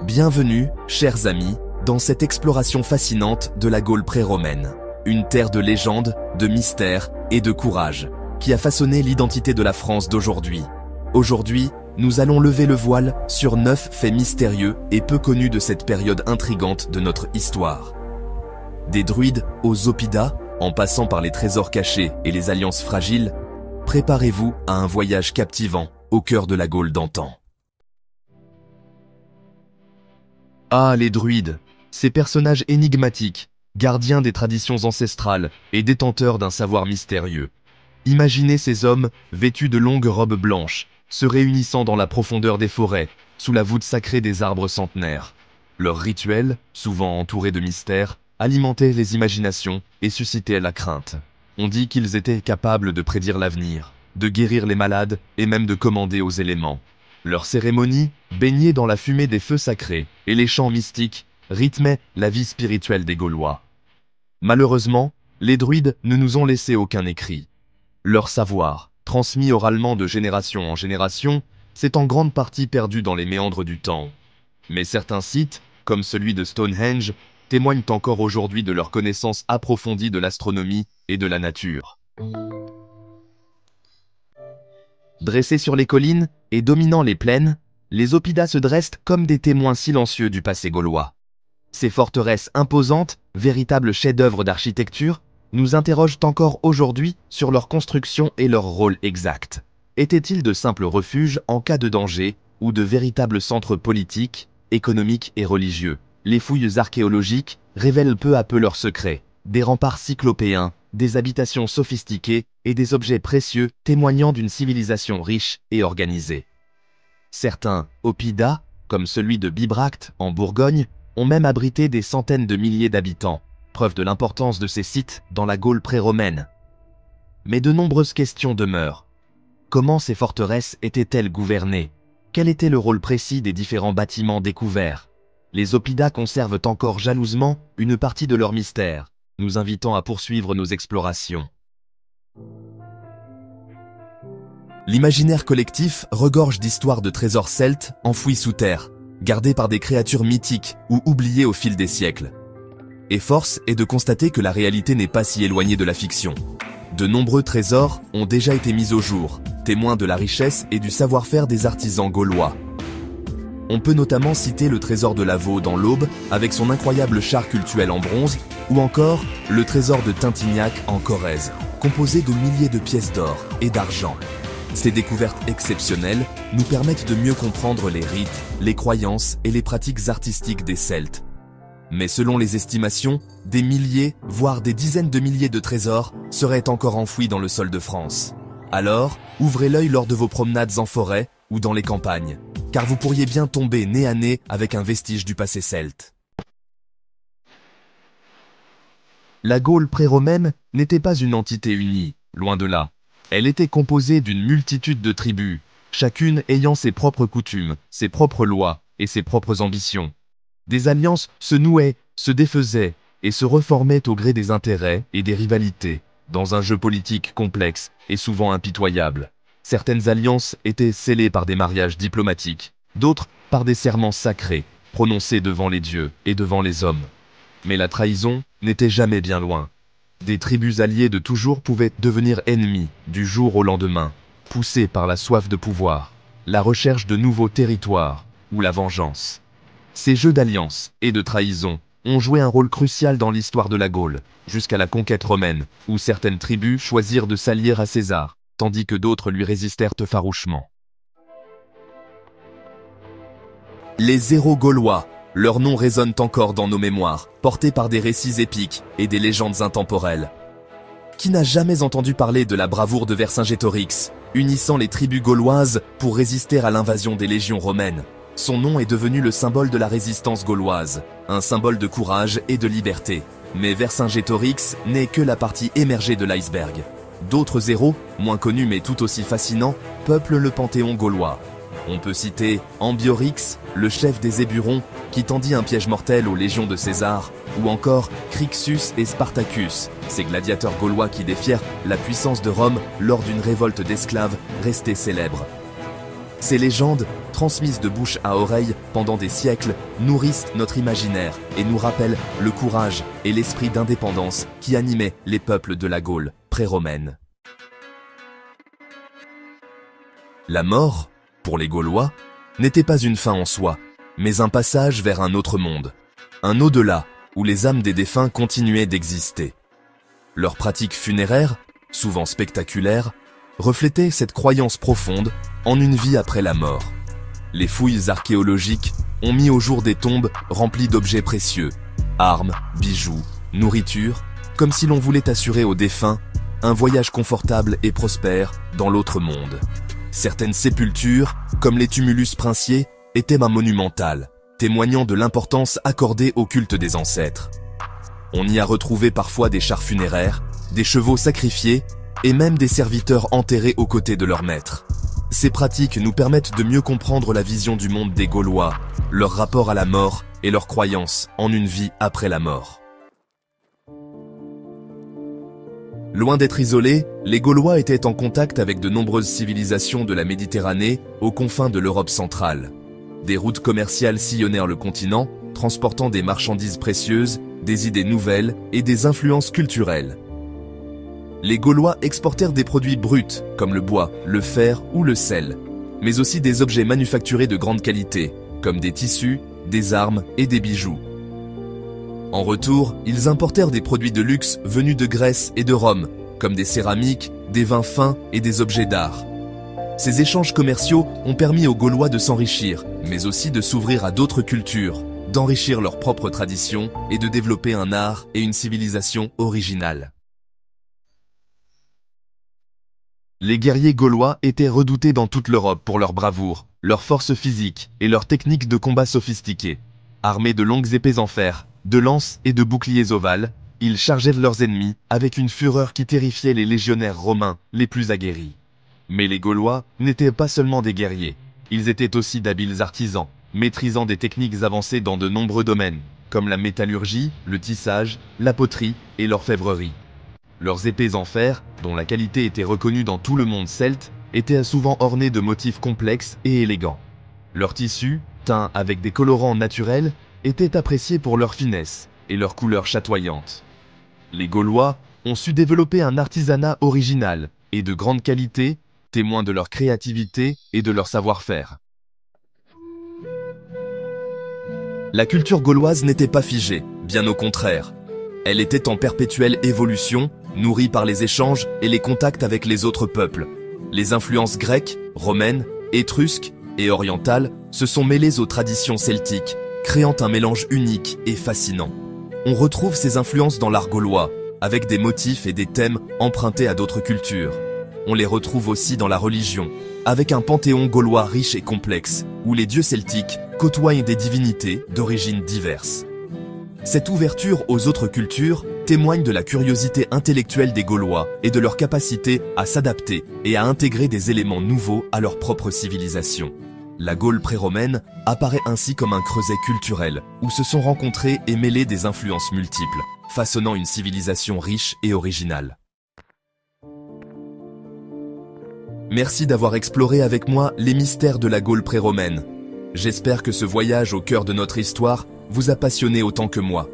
Bienvenue, chers amis, dans cette exploration fascinante de la Gaule pré-romaine. Une terre de légendes, de mystères et de courage, qui a façonné l'identité de la France d'aujourd'hui. Aujourd'hui, nous allons lever le voile sur 9 faits mystérieux et peu connus de cette période intrigante de notre histoire. Des druides aux Oppidas, en passant par les trésors cachés et les alliances fragiles, préparez-vous à un voyage captivant au cœur de la Gaule d'antan. Ah, les druides, ces personnages énigmatiques, gardiens des traditions ancestrales et détenteurs d'un savoir mystérieux. Imaginez ces hommes, vêtus de longues robes blanches, se réunissant dans la profondeur des forêts, sous la voûte sacrée des arbres centenaires. Leurs rituels, souvent entourés de mystères, alimentaient les imaginations et suscitaient la crainte. On dit qu'ils étaient capables de prédire l'avenir, de guérir les malades et même de commander aux éléments. Leurs cérémonies, baignées dans la fumée des feux sacrés et les chants mystiques, rythmaient la vie spirituelle des Gaulois. Malheureusement, les druides ne nous ont laissé aucun écrit. Leur savoir, transmis oralement de génération en génération, s'est en grande partie perdu dans les méandres du temps. Mais certains sites, comme celui de Stonehenge, témoignent encore aujourd'hui de leur connaissance approfondie de l'astronomie et de la nature. Dressés sur les collines et dominant les plaines, les Oppidas se dressent comme des témoins silencieux du passé gaulois. Ces forteresses imposantes, véritables chefs-d'œuvre d'architecture, nous interrogent encore aujourd'hui sur leur construction et leur rôle exact. Étaient-ils de simples refuges en cas de danger ou de véritables centres politiques, économiques et religieux? Les fouilles archéologiques révèlent peu à peu leurs secrets, des remparts cyclopéens, des habitations sophistiquées et des objets précieux témoignant d'une civilisation riche et organisée. Certains Oppidas, comme celui de Bibracte en Bourgogne, ont même abrité des centaines de milliers d'habitants, preuve de l'importance de ces sites dans la Gaule pré-romaine. Mais de nombreuses questions demeurent. Comment ces forteresses étaient-elles gouvernées? Quel était le rôle précis des différents bâtiments découverts? Les Oppidas conservent encore jalousement une partie de leur mystère, nous invitant à poursuivre nos explorations. L'imaginaire collectif regorge d'histoires de trésors celtes enfouis sous terre, gardés par des créatures mythiques ou oubliés au fil des siècles. Et force est de constater que la réalité n'est pas si éloignée de la fiction. De nombreux trésors ont déjà été mis au jour, témoins de la richesse et du savoir-faire des artisans gaulois. On peut notamment citer le trésor de Lavaux dans l'Aube, avec son incroyable char cultuel en bronze, ou encore le trésor de Tintignac en Corrèze, composé de milliers de pièces d'or et d'argent. Ces découvertes exceptionnelles nous permettent de mieux comprendre les rites, les croyances et les pratiques artistiques des Celtes. Mais selon les estimations, des milliers, voire des dizaines de milliers de trésors seraient encore enfouis dans le sol de France. Alors, ouvrez l'œil lors de vos promenades en forêt ou dans les campagnes, car vous pourriez bien tomber nez à nez avec un vestige du passé celte. La Gaule pré-romaine n'était pas une entité unie, loin de là. Elle était composée d'une multitude de tribus, chacune ayant ses propres coutumes, ses propres lois et ses propres ambitions. Des alliances se nouaient, se défaisaient et se reformaient au gré des intérêts et des rivalités, dans un jeu politique complexe et souvent impitoyable. Certaines alliances étaient scellées par des mariages diplomatiques, d'autres par des serments sacrés, prononcés devant les dieux et devant les hommes. Mais la trahison n'était jamais bien loin. Des tribus alliées de toujours pouvaient devenir ennemies du jour au lendemain, poussées par la soif de pouvoir, la recherche de nouveaux territoires ou la vengeance. Ces jeux d'alliance et de trahison ont joué un rôle crucial dans l'histoire de la Gaule, jusqu'à la conquête romaine, où certaines tribus choisirent de s'allier à César, tandis que d'autres lui résistèrent farouchement. Les héros gaulois, leurs noms résonnent encore dans nos mémoires, portés par des récits épiques et des légendes intemporelles. Qui n'a jamais entendu parler de la bravoure de Vercingétorix, unissant les tribus gauloises pour résister à l'invasion des légions romaines? Son nom est devenu le symbole de la résistance gauloise, un symbole de courage et de liberté. Mais Vercingétorix n'est que la partie émergée de l'iceberg. D'autres héros, moins connus mais tout aussi fascinants, peuplent le panthéon gaulois. On peut citer Ambiorix, le chef des Éburons, qui tendit un piège mortel aux légions de César, ou encore Crixus et Spartacus, ces gladiateurs gaulois qui défièrent la puissance de Rome lors d'une révolte d'esclaves restée célèbre. Ces légendes, transmises de bouche à oreille pendant des siècles, nourrissent notre imaginaire et nous rappellent le courage et l'esprit d'indépendance qui animaient les peuples de la Gaule pré-romaine. La mort, pour les Gaulois, n'était pas une fin en soi, mais un passage vers un autre monde, un au-delà où les âmes des défunts continuaient d'exister. Leurs pratiques funéraires, souvent spectaculaires, reflétaient cette croyance profonde en une vie après la mort. Les fouilles archéologiques ont mis au jour des tombes remplies d'objets précieux, armes, bijoux, nourriture, comme si l'on voulait assurer aux défunts un voyage confortable et prospère dans l'autre monde. Certaines sépultures, comme les tumulus princiers, étaient monumentales, témoignant de l'importance accordée au culte des ancêtres. On y a retrouvé parfois des chars funéraires, des chevaux sacrifiés et même des serviteurs enterrés aux côtés de leurs maîtres. Ces pratiques nous permettent de mieux comprendre la vision du monde des Gaulois, leur rapport à la mort et leur croyance en une vie après la mort. Loin d'être isolés, les Gaulois étaient en contact avec de nombreuses civilisations de la Méditerranée aux confins de l'Europe centrale. Des routes commerciales sillonnèrent le continent, transportant des marchandises précieuses, des idées nouvelles et des influences culturelles. Les Gaulois exportèrent des produits bruts, comme le bois, le fer ou le sel, mais aussi des objets manufacturés de grande qualité, comme des tissus, des armes et des bijoux. En retour, ils importèrent des produits de luxe venus de Grèce et de Rome, comme des céramiques, des vins fins et des objets d'art. Ces échanges commerciaux ont permis aux Gaulois de s'enrichir, mais aussi de s'ouvrir à d'autres cultures, d'enrichir leurs propres traditions et de développer un art et une civilisation originale. Les guerriers gaulois étaient redoutés dans toute l'Europe pour leur bravoure, leur force physique et leurs techniques de combat sophistiquées. Armés de longues épées en fer, de lances et de boucliers ovales, ils chargeaient leurs ennemis avec une fureur qui terrifiait les légionnaires romains les plus aguerris. Mais les Gaulois n'étaient pas seulement des guerriers, ils étaient aussi d'habiles artisans, maîtrisant des techniques avancées dans de nombreux domaines, comme la métallurgie, le tissage, la poterie et l'orfèvrerie. Leurs épées en fer, dont la qualité était reconnue dans tout le monde celte, étaient souvent ornées de motifs complexes et élégants. Leurs tissus, teints avec des colorants naturels, étaient appréciés pour leur finesse et leur couleur chatoyante. Les Gaulois ont su développer un artisanat original et de grande qualité, témoin de leur créativité et de leur savoir-faire. La culture gauloise n'était pas figée, bien au contraire. Elle était en perpétuelle évolution, nourrie par les échanges et les contacts avec les autres peuples. Les influences grecques, romaines, étrusques et orientales se sont mêlées aux traditions celtiques, créant un mélange unique et fascinant. On retrouve ces influences dans l'art gaulois, avec des motifs et des thèmes empruntés à d'autres cultures. On les retrouve aussi dans la religion, avec un panthéon gaulois riche et complexe, où les dieux celtiques côtoient des divinités d'origines diverses. Cette ouverture aux autres cultures témoigne de la curiosité intellectuelle des Gaulois et de leur capacité à s'adapter et à intégrer des éléments nouveaux à leur propre civilisation. La Gaule pré-romaine apparaît ainsi comme un creuset culturel où se sont rencontrées et mêlées des influences multiples, façonnant une civilisation riche et originale. Merci d'avoir exploré avec moi les mystères de la Gaule pré-romaine. J'espère que ce voyage au cœur de notre histoire vous a passionné autant que moi.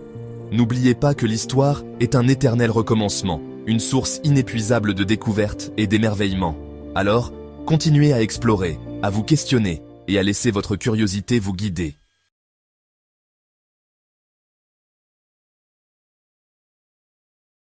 N'oubliez pas que l'histoire est un éternel recommencement, une source inépuisable de découvertes et d'émerveillements. Alors, continuez à explorer, à vous questionner et à laisser votre curiosité vous guider.